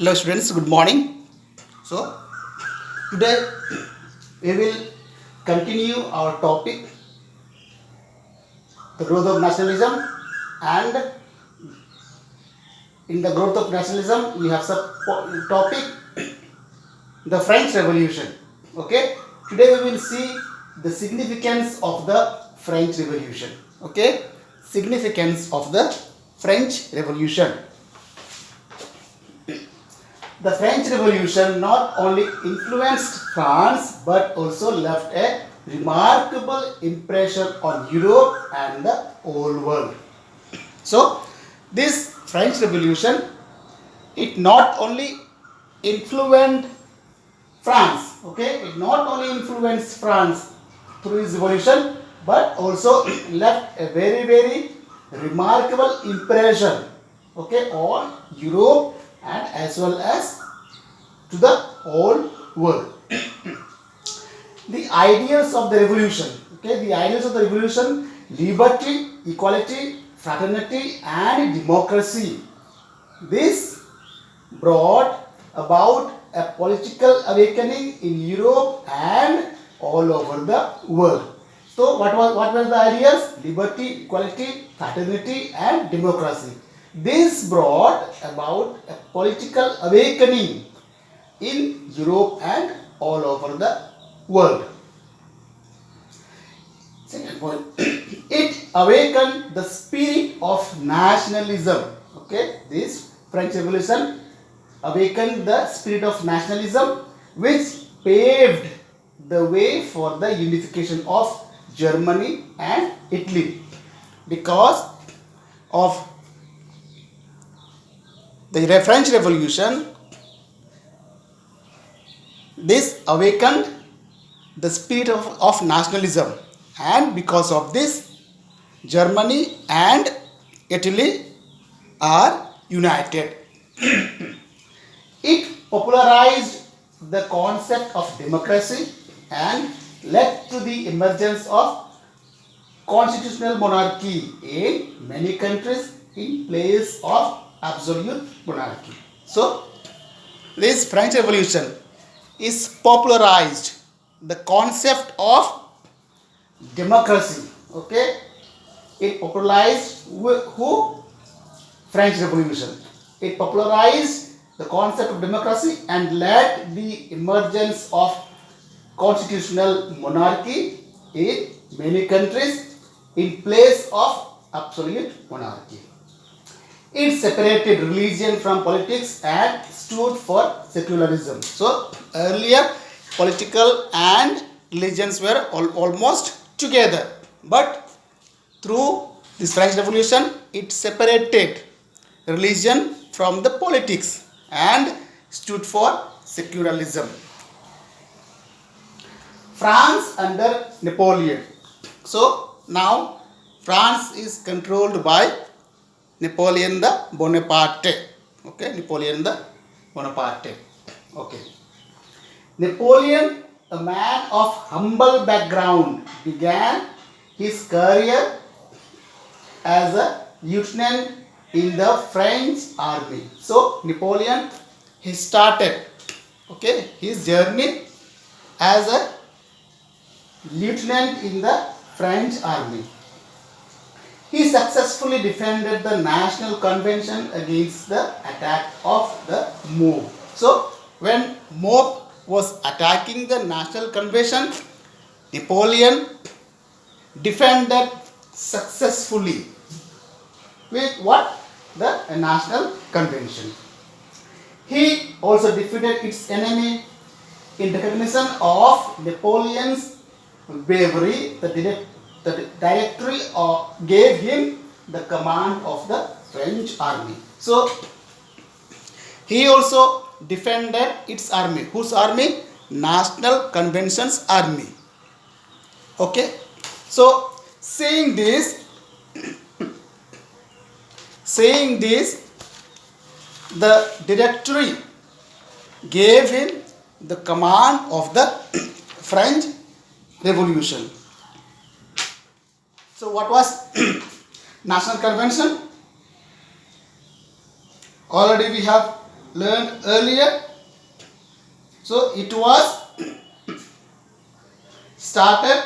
Hello students, good morning. So today we will continue our topic, the growth of nationalism, and in the growth of nationalism we have some topic, the French Revolution. Okay, today we will see the significance of the French Revolution. Okay, significance of the French Revolution. The French Revolution not only influenced France but also left a remarkable impression on Europe and the whole world. So, this French Revolution, it not only influenced France, okay, it not only influenced France through its revolution but also left a very remarkable impression, okay, on Europe and as well as to the whole world. The ideals of the revolution, okay, the ideals of the revolution: liberty, equality, fraternity, and democracy. This brought about a political awakening in Europe and all over the world. So, what were the ideas? Liberty, equality, fraternity, and democracy. This brought about a political awakening in Europe and all over the world. Second point, it awakened the spirit of nationalism. Okay, this French Revolution awakened the spirit of nationalism, which paved the way for the unification of Germany and Italy. Because of the French Revolution, this awakened the spirit of nationalism, and because of this, Germany and Italy are united. It popularized the concept of democracy and led to the emergence of constitutional monarchy in many countries in place of absolute monarchy. So, this French Revolution is popularized the concept of democracy. Okay, it popularized who? French Revolution. It popularized the concept of democracy and led the emergence of constitutional monarchy in many countries in place of absolute monarchy. It separated religion from politics and stood for secularism. So, earlier political and religions were almost together, but through this French Revolution, it separated religion from the politics and stood for secularism. France under Napoleon. So now France is controlled by Napoleon the Bonaparte. Okay, Napoleon the Bonaparte. Okay. Napoleon, a man of humble background, began his career as a lieutenant in the French army. So Napoleon, he started, okay, his journey as a lieutenant in the French army. He successfully defended the National Convention against the attack of the mob. So when mob was attacking the National Convention, Napoleon defended successfully with what? The National Convention. He also defeated its enemy. In recognition of Napoleon's bravery, the directory gave him the command of the French army. So he also defended its army. Whose army? National Convention's army. Okay. So saying this, the directory gave him the command of the French Revolution. So what was National Convention? Already we have learned earlier. So it was started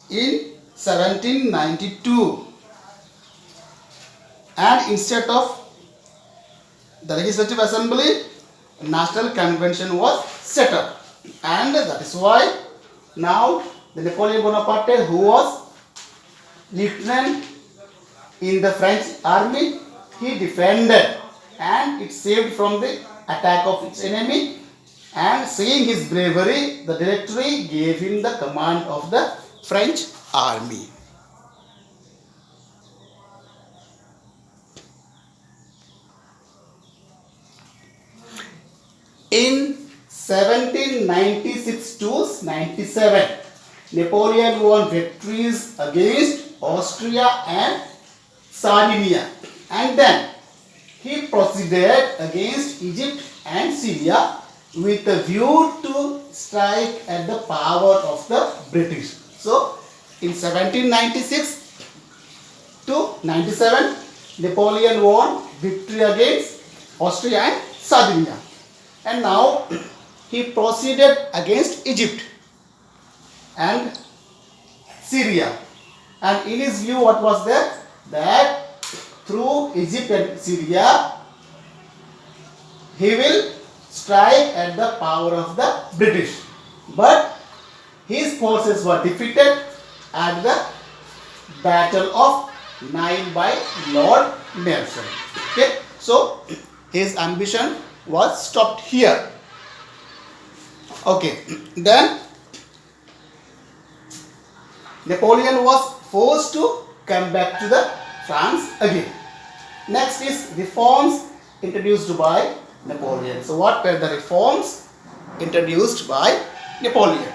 in 1792, and instead of the Legislative Assembly, National Convention was set up, and that is why now the Napoleon Bonaparte, who was lieutenant in the French army, he defended and it saved from the attack of its enemy, and seeing his bravery, the Directory gave him the command of the French army. In 1796 to 97, Napoleon won victories against Austria and Sardinia, and then he proceeded against Egypt and Syria with a view to strike at the power of the British. So, in 1796 to 97, Napoleon won victory against Austria and Sardinia, and now he proceeded against Egypt and Syria. And in his view, what was there? That through Egypt and Syria, he will strike at the power of the British. But his forces were defeated at the Battle of Nile by Lord Nelson. Okay, so his ambition was stopped here. Okay, then Napoleon was forced to come back to the France again. Next is reforms introduced by Napoleon. So what were the reforms introduced by Napoleon?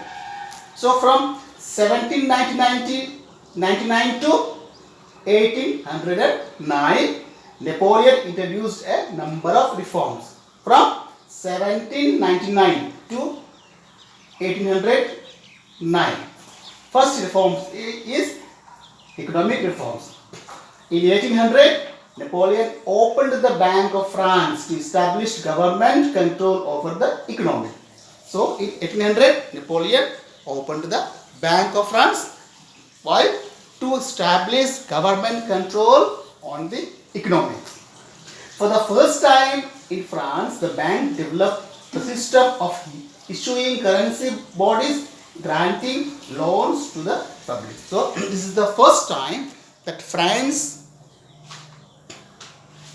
So from 1799 to 1809, Napoleon introduced a number of reforms. From 1799 to 1809. First reform is economic reforms. In 1800, Napoleon opened the Bank of France to establish government control over the economy. So in 1800, Napoleon opened the Bank of France. Why? To establish government control on the economy. For the first time in France, the bank developed the system of issuing currency bodies granting loans to the public. So this is the first time that France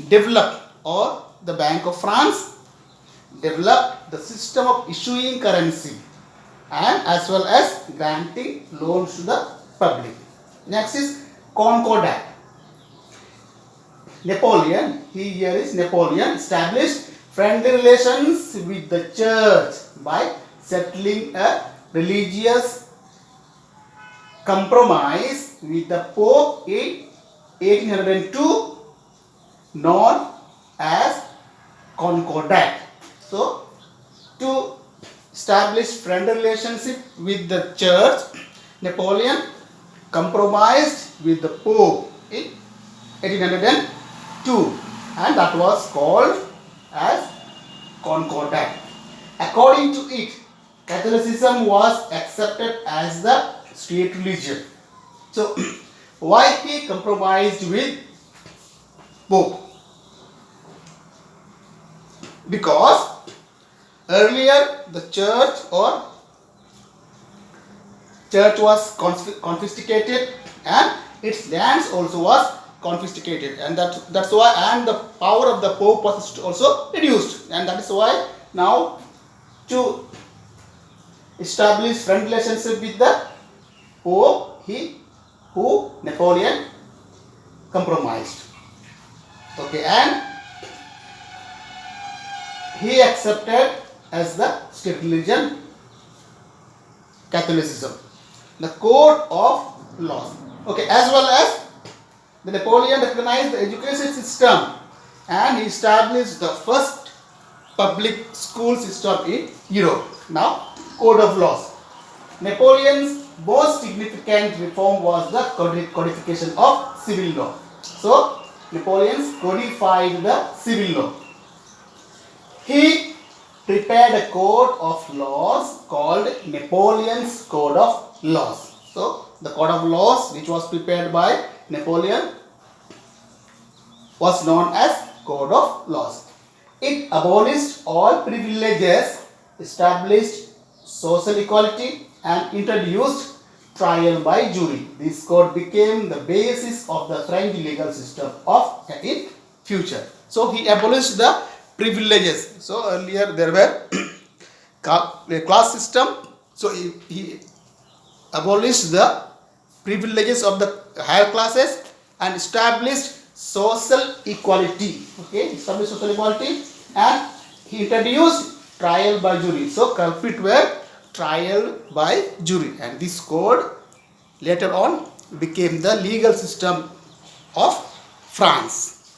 developed, or the Bank of France developed, the system of issuing currency and as well as granting loans to the public. Next is Concordat. Napoleon established friendly relations with the church by settling a religious compromise with the Pope in 1802, known as Concordat. So, to establish friendly relationship with the church, Napoleon compromised with the Pope in 1802, and that was called as Concordat. According to it, Catholicism was accepted as the state religion. So, why he compromised with Pope? Because earlier the church was confiscated, and its lands also was confiscated, and that's why, and the power of the Pope was also reduced, and that is why now to establish friend relationship with the Pope, Napoleon compromised. Okay, and he accepted as the state religion Catholicism, the code of laws. Okay, as well as the Napoleon recognized the education system, and he established the first public school system in Europe. Now, code of laws. Napoleon's most significant reform was the codification of civil law. So, Napoleon codified the civil law. He prepared a code of laws called Napoleon's Code of Laws. So, the code of laws which was prepared by Napoleon was known as Code of Laws. It abolished all privileges, established social equality, and introduced trial by jury. This code became the basis of the French legal system of in future. So he abolished the privileges. So earlier there were a class system. So he abolished the privileges of the higher classes and established social equality. Okay, established social equality, and he introduced trial by jury. So culprit were trial by jury, and this code later on became the legal system of France.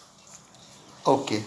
Okay.